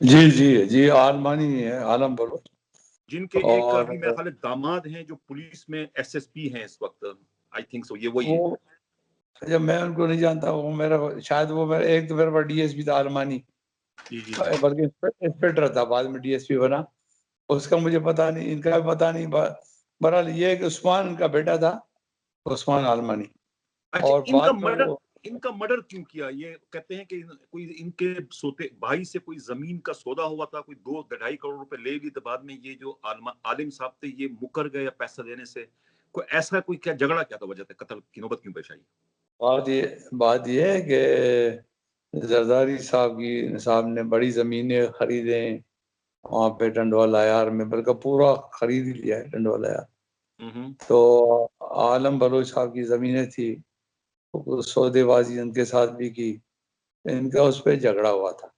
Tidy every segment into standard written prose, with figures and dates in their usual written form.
جی جی جی عالمانی ہے، عالم بلوچ. جن کے ایک اور ابھی میرے خیال ہے داماد ہیں جو پولیس میں ایس ایس پی ہیں اس وقت. آئی تھنک سو یہ وہی ہے. جب میں ان کو نہیں جانتا، وہ میرا شاید وہ میرا ایک تو میرے پاس ڈی ایس پی تھا عالمانی، بلکہ انسپیکٹر تھا، بعد میں ڈی ایس پی بنا. اس کا مجھے پتا نہیں، ان کا بھی پتا نہیں. بہرحال یہ کہ عثمان ان کا بیٹا تھا، عثمان عالمانی. اور ان کا مرڈر کیوں کیا؟ یہ کہتے ہیں کہ کوئی ان کے سوتے بھائی سے کوئی زمین کا سودا ہوا تھا، کوئی 2-2.5 کروڑ روپے لے لی، تو بعد میں یہ جو عالم صاحب تھے یہ مکر گئے پیسہ دینے سے. کوئی ایسا کوئی کیا جھگڑا کیا تھا، وجہ تھا قتل کی نوبت کیوں پیش آئی؟ بات یہ ہے کہ زرداری صاحب نے بڑی زمینیں خریدیں وہاں پہ ٹنڈوالہ عیار میں، بلکہ پورا خرید لیا ہے ٹنڈوالہ عیار. تو عالم بلوچ صاحب کی زمینیں تھی، سودے بازی ان کے ساتھ بھی کی. ان کا اس پہ جھگڑا ہوا تھا.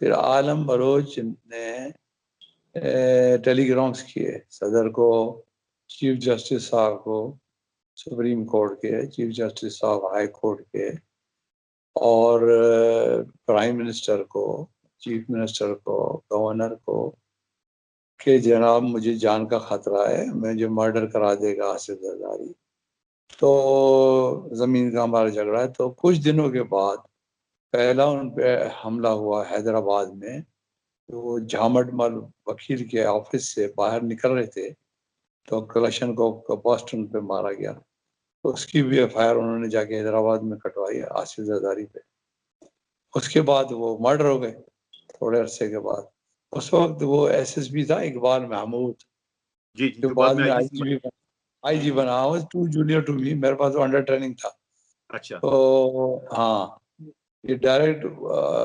پھر عالم بلوچ نے ٹیلی گرامس کیے صدر کو، چیف جسٹس صاحب کو، سپریم کورٹ کے چیف جسٹس صاحب، ہائی کورٹ کے، اور پرائم منسٹر کو، چیف منسٹر کو، گورنر کو، کہ جناب مجھے جان کا خطرہ ہے، مجھے مرڈر کرا دے گا آصف زرداری. تو زمین کا ہمارا جھگڑا ہے. تو کچھ دنوں کے بعد پہلا ان پہ حملہ ہوا حیدرآباد میں. وہ جھامٹ مل وکیل کے آفس سے باہر نکل رہے تھے تو کلشن کو بوسٹن پہ مارا گیا. اس کی بھی ایف آئی آر انہوں نے جا کے حیدرآباد میں کٹوائی آصف زرداری پہ. اس کے بعد وہ مرڈر ہو گئے تھوڑے عرصے کے بعد. اس وقت وہ ایس ایس پی تھا اقبال محمود، جو بعد میں آئی جی بنا. ٹو جونیئر ٹو می، میرے پاس انڈر ٹریننگ تھا. اچھا. تو ہاں، یہ ڈائریکٹ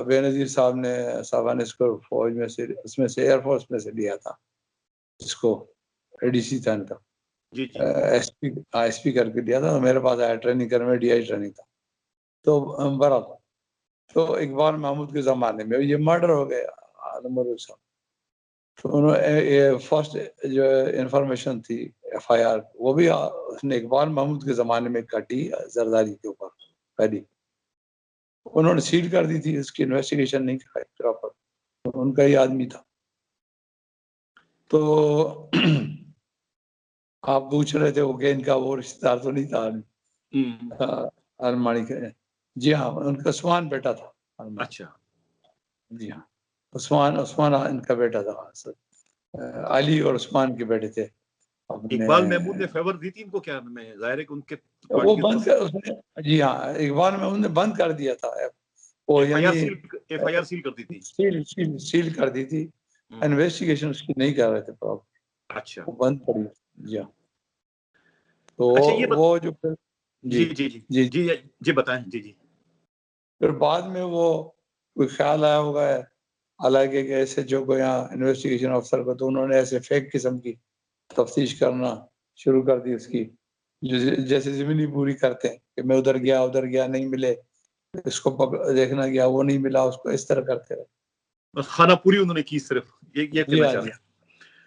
بے نظیر صاحب نے اس کو فوج میں سے، اس میں سے ایئر فورس میں سے لیا تھا. اس کو اے ڈی سی تھا ان کا، ایس پی کر کے دیا تھا. میرے پاس آیا ٹریننگ کرنے میں، ڈی آئی ٹریننگ تھا. تو برابر تو اقبال محمود کے زمانے میں یہ مرڈر ہو گیا عالم بلوچ صاحب. تو انہوں نے فرسٹ جو انفارمیشن تھی ایف آئی آر، وہ بھی اس نے اقبال محمود کے زمانے میں کٹی زرداری کے اوپر پہلی. انہوں نے سیل کر دی تھی، اس کی انویسٹیگیشن نہیں کرائی پراپر، ان کا ہی آدمی تھا. تو آپ پوچھ رہے تھے وہ کہ ان کا وہ رشتہ دار تو نہیں تھا عالمانی کے. جی ہاں، ان کا عثمان بیٹا تھا. اچھا. جی ہاں، عثمان ان کا بیٹا تھا. علی اور عثمان کے بیٹے تھے. اقبال محمود نے فیور دی تھی ان کو، کیا میں ظاہر ہے کہ ان کے وہ بند کر، جی ہاں اقبال محمود نے بند کر دیا تھا وہ، یعنی ایف آئی آر سیل کر دی تھی. سیل کر دی تھی، انویسٹیگیشن اس کی نہیں کر رہے تھے پراپر. اچھا. وہ بند کر دی. جی ہاں. تو وہ جو جی بتائیں. جی پھر بعد میں وہ کوئی خیال آیا ہوگا حالانکہ کہ ایسے جو کوئی یہاں انویسٹیگیشن افسر کو، تو انہوں نے ایسے فیک قسم کی تفتیش کرنا شروع کر دی اس کی، جیسے زمینی پوری کرتے ہیں کہ میں ادھر گیا نہیں ملے، اس کو دیکھنا گیا وہ نہیں ملا، اس کو اس طرح کرتے رہے. خانہ پوری انہوں نے کی صرف، یہ کہنا چاہ رہے ہیں.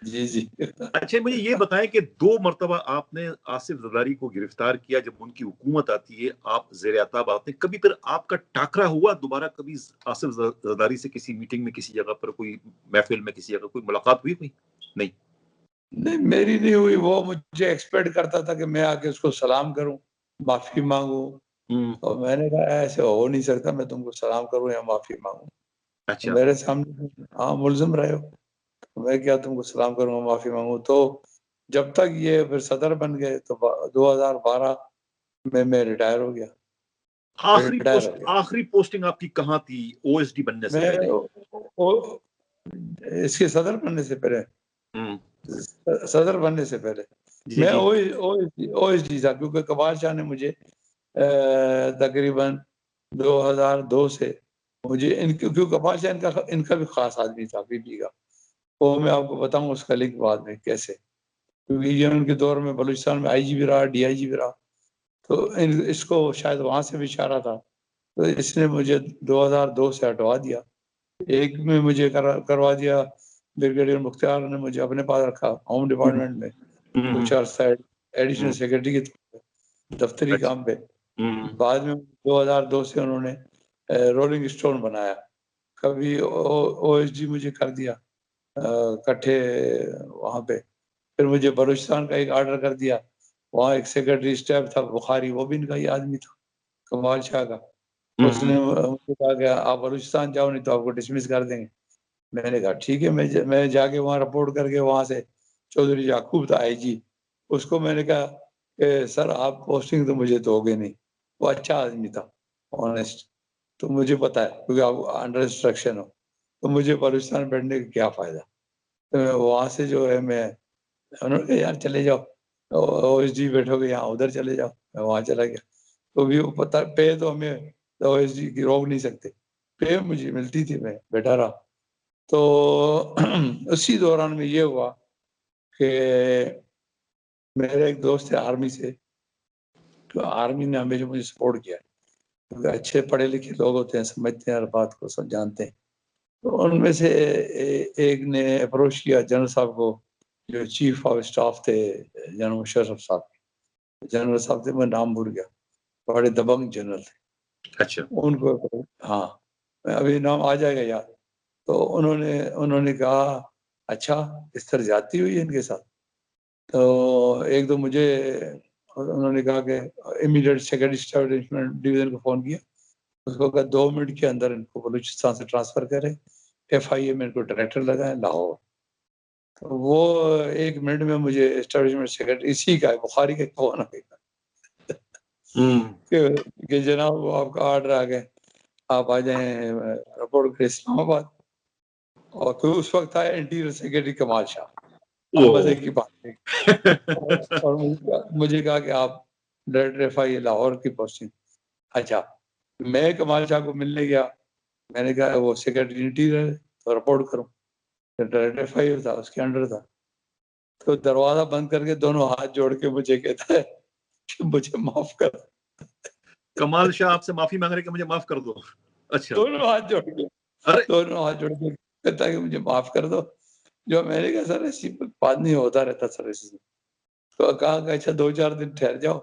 جی. اچھا مجھے یہ بتائیں کہ 2 مرتبہ آپ نے آصف زرداری کو گرفتار کیا، جب ان کی حکومت آتی ہے آپ زیر اعتاب آتے ہیں. کبھی پھر آپ کا ٹاکرا ہوا دوبارہ کبھی آصف زرداری سے، کسی میٹنگ میں، کسی جگہ پر، کوئی محفل میں، کسی جگہ کوئی ملاقات ہوئی؟ کوئی نہیں میری نہیں ہوئی. وہ مجھے ایکسپیکٹ کرتا تھا کہ میں آ کے اس کو سلام کروں، معافی مانگوں. اور میں نے کہا ایسے ہو نہیں سکتا، میں تم کو سلام کروں یا معافی مانگوں. اچھا. میرے سامنے ہاں ملزم رہے ہو، میں کیا تم کو سلام کروں معافی مانگوں. تو جب تک یہ پھر صدر بن گئے تو 2012 میں ریٹائر ہو گیا. آخری پوسٹنگ آپ کی کہاں تھی او ایس ڈی بننے سے پہلے؟ اس کے صدر بننے سے پہلے، میں او ایس ڈی تھا، کیونکہ کمال شاہ نے مجھے تقریباً 2002 سے مجھے کیونکہ کمال شاہ ان کا بھی خاص آدمی تھا پی پی کا. وہ میں آپ کو بتاؤں اس کا لنک بعد میں کیسے، کیونکہ یہ ان کے دور میں بلوچستان میں آئی جی بھی رہا، ڈی آئی جی بھی رہا. تو اس کو شاید وہاں سے بھی اشارہ تھا، تو اس نے مجھے 2002 سے ہٹوا دیا. ایک میں مجھے کروا دیا بریگیڈیئر مختار نے مجھے اپنے پاس رکھا ہوم ڈپارٹمنٹ میں کچھ عرصہ ایڈیشنل سیکرٹری کے دفتری کام پہ. بعد میں 2002 سے انہوں نے رولنگ اسٹون بنایا کبھی او ایس ڈی مجھے کر دیا کٹھے وہاں پہ. پھر مجھے بلوچستان کا ایک آرڈر کر دیا, وہاں ایک سیکرٹری اسٹیف تھا بخاری, وہ بھی ان کا ہی آدمی تھا, کمال شاہ کا. اس نے مجھے کہا کہ آپ بلوچستان جاؤ نہیں تو آپ کو ڈسمس کر دیں گے. میں نے کہا ٹھیک ہے, میں جا کے وہاں رپورٹ کر کے وہاں سے چودھری یعقوب تھا آئی جی, اس کو میں نے کہا کہ سر آپ پوسٹنگ تو مجھے دو گے نہیں. وہ اچھا آدمی تھا, آنیسٹ, تو مجھے پتا ہے کیونکہ آپ انڈر انسٹرکشن ہو, تو مجھے بلوچستان بیٹھنے کا کیا فائدہ. تو میں وہاں سے جو ہے میں, انہوں نے کہا یار چلے جاؤ, او ایس ڈی بیٹھو گے یہاں, ادھر چلے جاؤ. میں وہاں چلا گیا, تو بھی پتہ پے تو ہمیں او ایس ڈی کی روک نہیں سکتے, پے مجھے ملتی تھی, میں بیٹھا رہا. تو اسی دوران میں یہ ہوا کہ میرے ایک دوست ہے آرمی سے, تو آرمی نے ہمیشہ مجھے سپورٹ کیا, کیونکہ اچھے پڑھے لکھے لوگ ہوتے ہیں, سمجھتے ہیں ہر بات کو, سب جانتے ہیں. تو ان میں سے ایک نے اپروچ کیا جنرل صاحب کو, جو چیف آف اسٹاف تھے جنرل مشرف صاحب. جنرل صاحب تھے, میں نام بھول گیا, بڑے دبنگ جنرل تھے. اچھا, ان کو, ہاں ابھی نام آ جائے گا یاد. تو انہوں نے کہا اچھا اس طرح زیادتی ہوئی ہے ان کے ساتھ. تو ایک دو مجھے انہوں نے کہا کہ امیڈیٹ سیکرٹری اسٹاف ڈویژن کو فون کیا, اس کو کہا 2 منٹ کے اندر ان کو بلوچستان سے ٹرانسفر کریں, ایف آئی اے میں ان کو ڈائریکٹر لگائیں لاہور. تو وہ 1 منٹ میں مجھے اسٹیبلشمنٹ سیکرٹری اسی کا ہے, بخاری کا فون آ گیا کہ جناب وہ آپ کا آرڈر آ گئے, آپ آ جائیں رپورٹ کریں اسلام آباد. اور کوئی اس وقت تھا انٹیریئر سیکرٹری کمال شاہ. اب مزے کی بات ہے, اور مجھے کہا کہ آپ ڈائریکٹر ایف آئی اے لاہور کی پوسٹنگ. اچھا, میں کمال شاہ کو ملنے گیا, میں نے کہا وہ سیکرٹری انٹیریئر تو رپورٹ کروں. ڈائریکٹر ایف آئی اے تھا, اس کے انڈر تھا. تو دروازہ بند کر کے دونوں ہاتھ جوڑ کے مجھے کہتا ہے کہ مجھے معاف کر. کمال شاہ آپ سے معافی مانگ رہے کہ مجھے معاف کر دو. اچھا, دونوں ہاتھ جوڑ کے, دونوں ہاتھ جوڑ کے کہتا ہے کہ مجھے معاف کر دو. جو میں نے کہا سر ایسی بات نہیں, ہوتا رہتا سر ایسی. تو کہا کہ اچھا 2-4 دن ٹھہر جاؤ,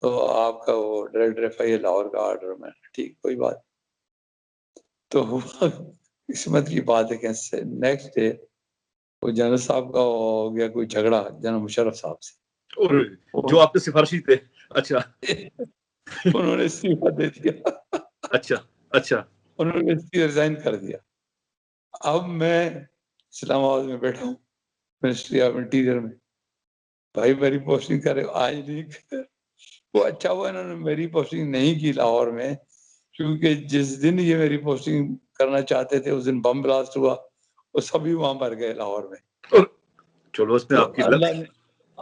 تو آپ کا وہ ڈائریکٹر ایف آئی اے لاہور کا آرڈر. میں ٹھیک, کوئی بات. تو قسمت کی بات ہے کہ نیکسٹ ڈے وہ جنرل صاحب کا ہو گیا کوئی جھگڑا جنرل مشرف صاحب سے, جو آپ کے سفارشی تھے. اچھا, انہوں نے استعفیٰ دے دیا. اچھا اچھا, انہوں نے ریزائن کر دیا. اب میں اسلام آباد میں بیٹھا ہوں, منسٹری آف انٹیریئر میں. بھائی میری پوسٹنگ کرے, آج نہیں. وہ اچھا ہوا انہوں نے میری پوسٹنگ نہیں کی لاہور میں, کیونکہ جس دن یہ میری پوسٹنگ کرنا چاہتے تھے اس دن بم بلاسٹ ہوا, وہ سبھی وہاں مر گئے لاہور میں. چلو اس میں تو آپ کی اللہ نے,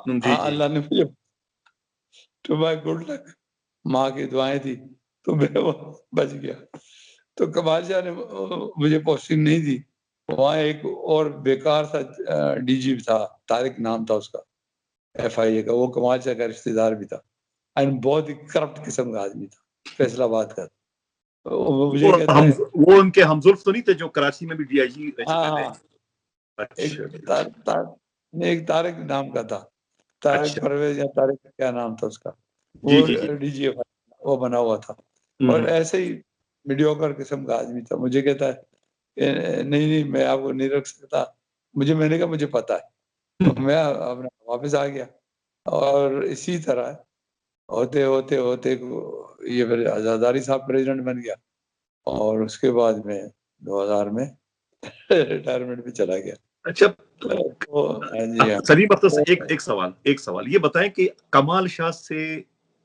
جی جی, اللہ نے مجھے, ٹو مائی گڈ لک, ماں کی دعائیں تھی تو میں وہ بچ گیا. تو کمال شاہ نے مجھے پوسٹنگ نہیں دی. وہاں ایک اور بیکار تھا ڈی جی تھا, طارق نام تھا اس کا, ایف آئی اے کا. وہ کمال شاہ کا رشتہ دار بھی تھا, بہت ہی کرپٹ قسم کا آدمی تھا, فیصلہ آباد کا. مجھے کہتا ہے وہ ان کے ہمزلف تو نہیں تھے جو کراچی میں بھی ڈی آئی جی رہ چکے تھے. ایک طارق نام کا تھا, طارق پرویز یا طارق کیا نام تھا اس کا, وہ ڈی جی ایف وہ بنا ہوا تھا. اور ایسے ہی میڈیوکر قسم کا آدمی تھا. مجھے کہتا ہے کہ نہیں میں آپ کو نہیں رکھ سکتا. میں نے کہا مجھے پتا ہے. تو میں اپنا واپس آ گیا. اور اسی طرح ہوتے ہوتے ہوتے یہ پھر آزاداری صاحب پریزیڈنٹ بن گیا, اور اس کے بعد میں 2000 میں ریٹائرمنٹ بھی چلا گیا. اچھا, جی ہاں, سلیم اختر سے ایک سوال یہ بتائیں کہ کمال شاہ سے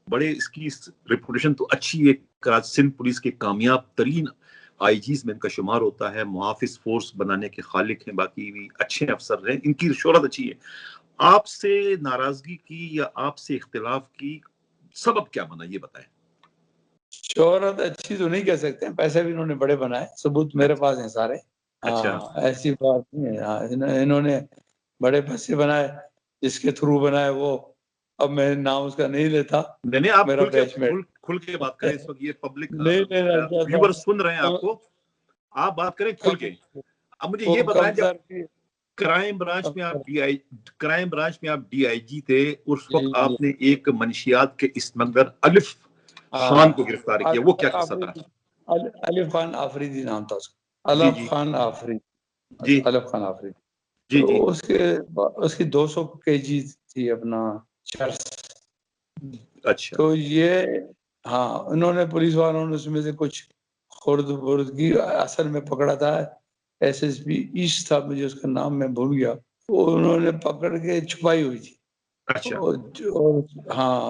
بڑے اس کی ریپوٹیشن تو اچھی ہے, سندھ پولیس کے کامیاب ترین آئی جیز میں ان کا شمار ہوتا ہے, محافظ فورس بنانے کے خالق ہیں, باقی بھی اچھے افسر رہے, ان کی شہرت اچھی ہے. آپ سے ناراضگی کی یا آپ سے اختلاف کی سبب کیا بنا, یہ بتائیں. شہرت اچھی تو نہیں کہہ سکتے, پیسے بھی انہوں نے بڑے بنائے, ثبوت میرے پاس ہیں سارے. ایسی بات نہیں ہے, انہوں نے بڑے پیسے بنائے, جس کے تھرو بنائے وہ اب میں نام اس کا نہیں لیتا. نہیں آپ میرا بیچ میٹ, کھل کے بات کریں, اس وقت یہ پبلک نہیں لینا چاہتا. ویور سن رہے ہیں آپ کو, آپ بات کریں کھل کے. اب مجھے یہ بتائیں, جب کرائم برانچ میں آپ ڈی آئی جی تھے, اس وقت آپ نے ایک منشیات کے اسمگلر الف خان کو گرفتار کیا, وہ کیا قصہ تھا؟ الف خان آفریدی نام تھا اس کا. الف خان آفری، الف خان آفری، تو اس کی 200 kg تھی اپنا چرس. اچھا. تو یہ ہاں انہوں نے پولیس والوں نے اس میں سے کچھ خرد برد کی، اصل میں پکڑا تھا ایس ایس پی ایسٹ تھا، مجھے اس کا نام میں بھول گیا، وہ انہوں نے پکڑ کے چھپائی ہوئی تھی. اچھا. ہاں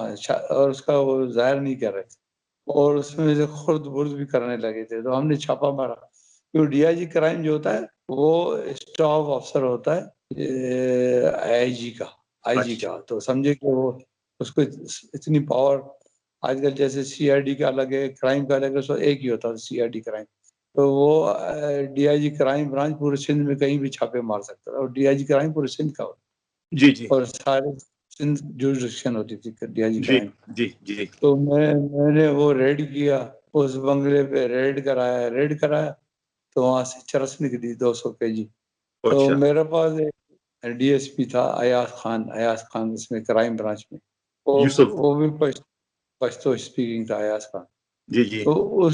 اور اس کا وہ ظاہر نہیں کر رہے تھے، اور اس میں سے خرد برد بھی کرنے لگے تھے. تو ہم نے چھاپا مارا، کیونکہ ڈی آئی جی کرائم جو ہوتا ہے وہ اسٹاف افسر ہوتا ہے آئی جی کا. تو سمجھے کہ وہ اس کو اتنی پاور، آج کل جیسے سی آئی ڈی کا الگ ہے، کرائم کا الگ ہے، سو ایک ہی ہوتا ہے سی آئی ڈی کرائم. تو وہ D I G crime branch پورے سندھ میں کہیں بھی چھاپے مار سکتا تھا، اور ڈی آئی جی کرائم پورے سندھ کا ہوتا، اور سارے سندھ جورسڈکشن ہوتی تھی ڈی آئی جی کرائم. تو میں نے وہ ریڈ کیا، اس بنگلے پہ ریڈ کرایا تو وہاں سے چرس نکلی 200 kg. تو میرے پاس ایک ڈی ایس پی تھا ایاز خان اس میں کرائم برانچ میں، وہ بھی پشتو اسپیکنگ تھا ایاز خان. تو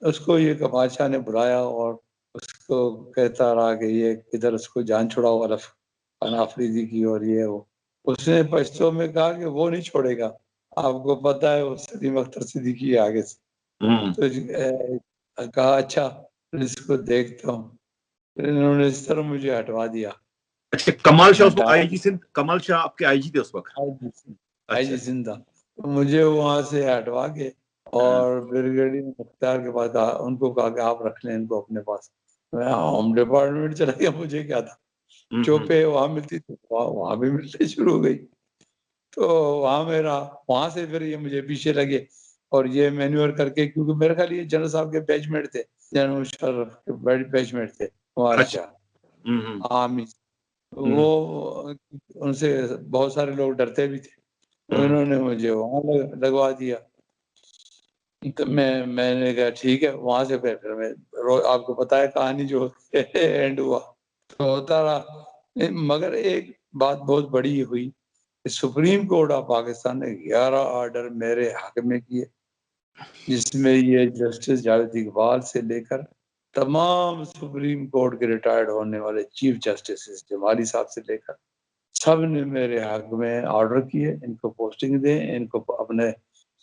اس کو یہ بادشاہ نے بلایا اور اس کو کہتا رہا کہ یہ ادھر اس کو جان چھڑاؤ الف خان آفریدی کی، اور یہ وہ اس نے پشتو میں کہا کہ وہ نہیں چھوڑے گا، آپ کو پتا ہے وہ سلیم اختر صدیقی ہے آگے سے. تو کہا اچھا اس کو دیکھتا ہوں. انہوں نے اس طرح مجھے ہٹوا دیا. اچھا کمال شاہ اس وقت آئی جی سندھ، کمال شاہ آپ کے آئی جی تھے اس وقت؟ آئی جی سندھ تھا. مجھے وہاں سے ہٹوا کے اور بریگیڈیئر مختار کے پاس ان کو کہا کہ آپ رکھ لیں ان کو اپنے پاس. میں ہوم ڈپارٹمنٹ چلا گیا، مجھے کیا تھا، چوپے وہاں ملتی تھی وہاں بھی ملتے شروع ہو گئی. تو وہاں سے پھر یہ مجھے پیچھے لگے اور یہ مینیور کر کے، کیونکہ میرے خیال یہ جنرل صاحب کے بیچمنٹ تھے، جنرل مشرف کے بیچمنٹ تھے عامی. وہ ان سے بہت سارے لوگ ڈرتے بھی تھے، انہوں نے مجھے وہاں لگوا دیا. تو میں نے کہا ٹھیک ہے. وہاں سے پھر میں آپ کو پتا ہے کہانی جو اینڈ ہوا تو ہوتا رہا. مگر ایک بات بہت بڑی ہوئی، سپریم کورٹ آف پاکستان نے 11 آرڈر میرے حق میں کیے، جس میں یہ جسٹس جاوید اقبال سے لے کر تمام سپریم کورٹ کے ریٹائرڈ ہونے والے چیف جسٹس جمالی صاحب سے لے کر سب نے میرے حق میں آرڈر کیے، ان کو پوسٹنگ دیں، ان کو اپنے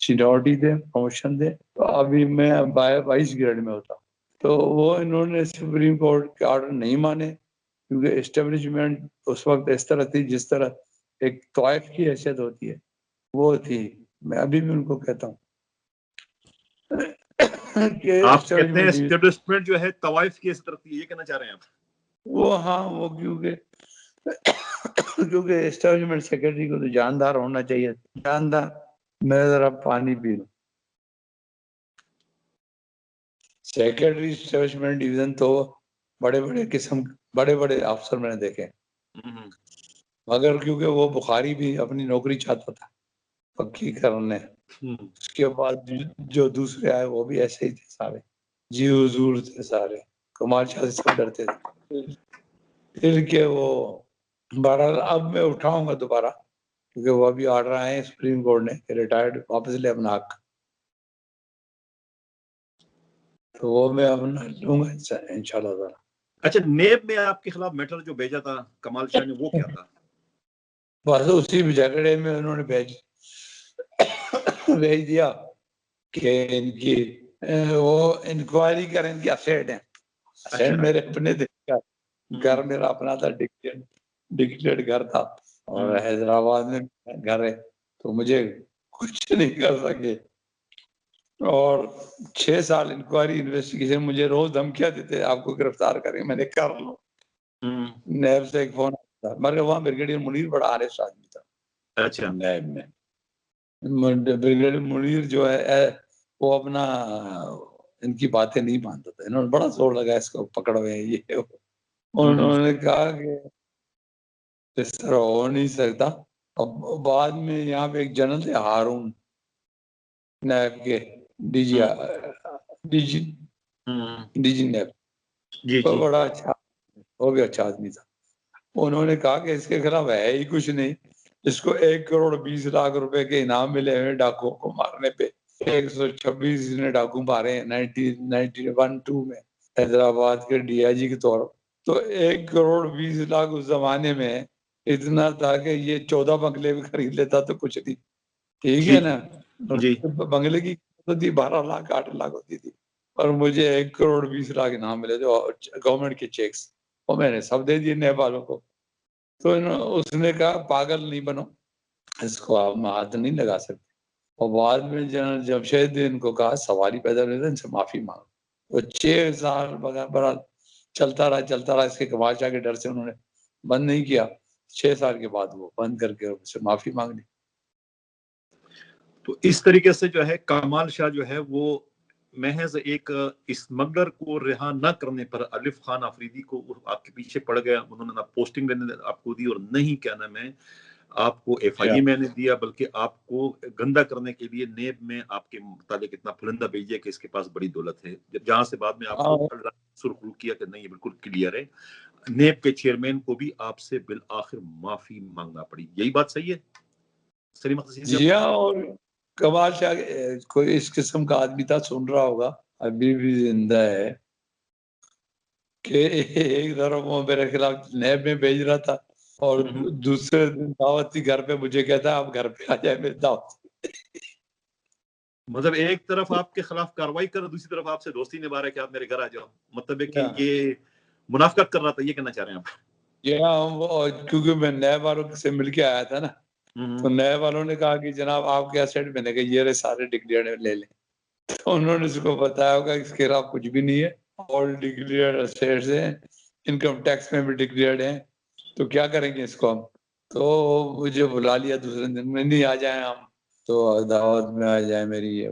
سینیورٹی دیں، پروموشن دیں. تو ابھی میں 22 گریڈ میں ہوتا. تو وہ انہوں نے سپریم کورٹ کے آرڈر نہیں مانے، کیونکہ اسٹیبلشمنٹ اس وقت اس طرح تھی جس طرح ایک طائف کی حیثیت ہوتی ہے وہ تھی. میں ابھی بھی ان کو کہتا ہوں کہ آپ کہتے ہیں اسٹیبلشمنٹ جو ہے طوائف کی اس طرف تھی، یہ کہنا چاہ رہے ہیں آپ؟ وہ ہاں، وہ کیونکہ اسٹیبلشمنٹ سیکرٹری کو تو جاندار ہونا چاہیے. جاندار، میں ذرا پانی پی لوں. سیکرٹری اسٹیبلشمنٹ ڈویژن تو بڑے بڑے افسر میں نے دیکھے، مگر کیونکہ وہ بخاری بھی اپنی نوکری چاہتا تھا پکی کرنے، اس کے بعد جو دوسرے آئے وہ بھی ایسے ہی تھے سارے، جی حضور تھے سارے، کمال شاہ سے سب ڈرتے تھے. پھر کہ وہ بہرحال اب میں اٹھاؤں گا دوبارہ، کیونکہ وہ ابھی آرڈر آئے ہیں سپریم کورٹ نے کہ ریٹائرڈ واپس لے اپنا حق، تو وہ میں اپنا لوں گا انشاءاللہ تعالی. اچھا نیب میں آپ کے خلاف میٹر جو بھیجا تھا کمال شاہ نے وہ کیا تھا؟ بس اسی جھگڑے میں انہوں نے بھیج دیا کہ ان کی وہ انکوائری کریں، ان کی اسیٹ ہیں. اسیٹ میرے اپنے تھے، گھر میرا اپنا تھا، ڈکلیئرڈ گھر تھا، اور حیدرآباد میں گھر ہے، تو مجھے کچھ نہیں کر سکے. اور 6 سال انکوائری انویسٹیگیشن، مجھے روز دھمکیاں دیتے آپ کو گرفتار کریں. میں نے کر لو. نیب سے ایک فون آتا، مگر وہاں بریگیڈیئر منیر بڑا آرس آدمی تھا. اچھا نیب میں بریگیڈیئر منیر جو ہے وہ اپنا ان کی باتیں نہیں مانتا تھا. انہوں نے بڑا زور لگا اس کو پکڑوے، یہ انہوں نے کہا کہ اس طرح ہو نہیں سکتا. اب بعد میں یہاں پہ ایک جنرل تھے ہارون، نیب کے ڈی جی نیب، وہ بڑا اچھا، وہ بھی اچھا آدمی تھا. انہوں نے کہا کہ اس کے خلاف ہے ہی کچھ نہیں، اس کو 1,20,00,000 روپے کے انعام ملے ہوئے ڈاکو کو مارنے پہ. 126 نے ڈاکو مارے ہیں 1991-2 میں. حیدرآباد کے DIG کے طور، تو 1,20,00,000 اس زمانے میں اتنا تھا کہ یہ 14 بنگلے بھی خرید لیتا تو کچھ نہیں، ٹھیک ہے نا. جی بنگلے کی قیمت 12 لاکھ 8 لاکھ ہوتی تھی، اور مجھے 1,20,00,000 انعام ملے جو گورنمنٹ کے چیکس، اور میں نے سب دے دیے نیب والوں کو. تو اس نے کہا پاگل نہیں بنو، اس کو آپ ہاتھ نہیں لگا سکتے. اور بعد میں جنرل جمشید ان کو کہا سوال ہی پیدا نہیں تھا، ان سے معافی مانگو. وہ 6 سال بڑا چلتا رہا. اس کے بادشاہ کے ڈر سے انہوں نے بند نہیں کیا. 6 سال کے بعد وہ بند کر کے اس سے معافی مانگ لی. تو اس طریقے سے جو ہے کمال شاہ جو ہے وہ محض ایک اسمگلر کو رہا نہ کرنے پر الف خان آفریدی کو آپ کے پیچھے پڑ گیا. انہوں نے نہ پوسٹنگ آپ کو دی اور نہیں کیا نام ہے آپ کو FIA میں نے دیا، بلکہ آپ کو گندا کرنے کے لیے نیب میں آپ کے متعلق اتنا پھلندہ بھیجیا کہ اس کے پاس بڑی دولت ہے، جہاں سے بعد میں آپ کو سرخرو کیا کہ نہیں یہ بالکل کلیئر ہے. نیب کے چیئرمین کو بھی آپ سے بالآخر معافی مانگنا پڑی. یہی بات صحیح ہے سلیم اختر صاحب؟ جی ہاں. اور کمال شاہ کوئی اس قسم کا آدمی تھا، سن رہا ہوگا ابھی بھی زندہ ہے، کہ ایک طرف وہ میرے خلاف نیب میں بھیج رہا تھا اور دوسرے دن دعوت تھی گھر پہ، مجھے کہتا ہے آپ گھر پہ آ جائے میری دعوت. مطلب ایک طرف آپ کے خلاف کاروائی کر، دوسری طرف آپ سے دوستی نبھا رہا ہے کہ آپ میرے گھر آ جاؤ. مطلب ہے کہ یہ منافقت کر رہا تھا، یہ کہنا چاہ رہے ہیں آپ؟ کیونکہ میں نیب والوں سے مل کے آیا تھا نا، تو نیب والوں نے کہا کہ جناب آپ کے ایسٹ، میں نے کہا یہ رہے سارے ڈکلیئرڈ لے لیں. تو انہوں نے اس کو بتایا ہوگا اس کے خلاف کچھ بھی نہیں ہے، آل ڈکلیئرڈ اسیٹس ہیں، انکم ٹیکس میں بھی ڈکلیئرڈ ہیں، تو کیا کریں گے اس کو ہم. تو مجھے بلا لیا دوسرے دن میں، نہیں آ جائیں ہم تو دعوت میں آ جائیں میری.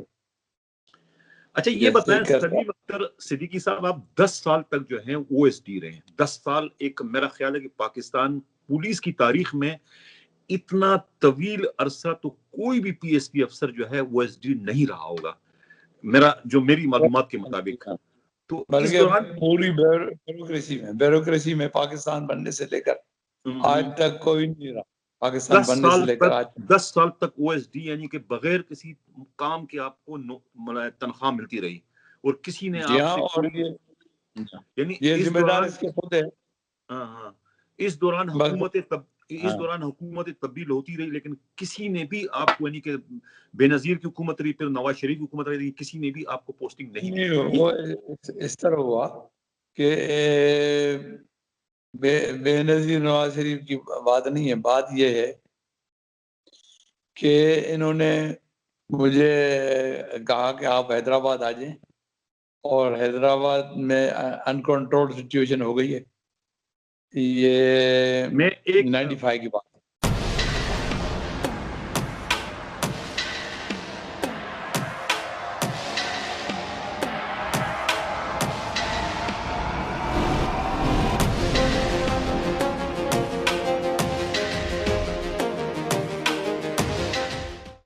اچھا یہ بتائیں سلیم اختر صدیقی صاحب، آپ 10 سال تک جو ہیں OSD رہے ہیں. 10 سال ایک میرا خیال ہے کہ پاکستان پولیس کی تاریخ میں اتنا طویل عرصہ تو کوئی بھی PSP افسر جو ہے OSD نہیں رہا ہوگا، میری معلومات کے مطابق. تو اس دوران پوری بیوروکریسی میں پاکستان بننے سے لے کر آج تک کوئی نہیں رہا. پاکستان بننے سے لے کر آج 10 سال تک OSD یعنی کہ بغیر کسی کام کے آپ کو تنخواہ ملتی رہی، اور کسی نے آپ سے کوئی یعنی یہ ذمہ دار اس کے خود ہے. ہاں اس دوران حکومت تبدیل ہوتی رہی، لیکن کسی نے بھی آپ کو، یعنی کہ بے نظیر کی حکومت رہی، پھر نواز شریف کی حکومت رہی، کسی نے بھی آپ کو پوسٹنگ نہیں دی. وہ اس طرح ہوا کہ بے نظیر نواز شریف کی بات نہیں ہے. بات یہ ہے کہ انہوں نے مجھے کہا کہ آپ حیدرآباد آ جائیں، اور حیدرآباد میں انکنٹرول سچویشن ہو گئی ہے. یہ 95 کی بات.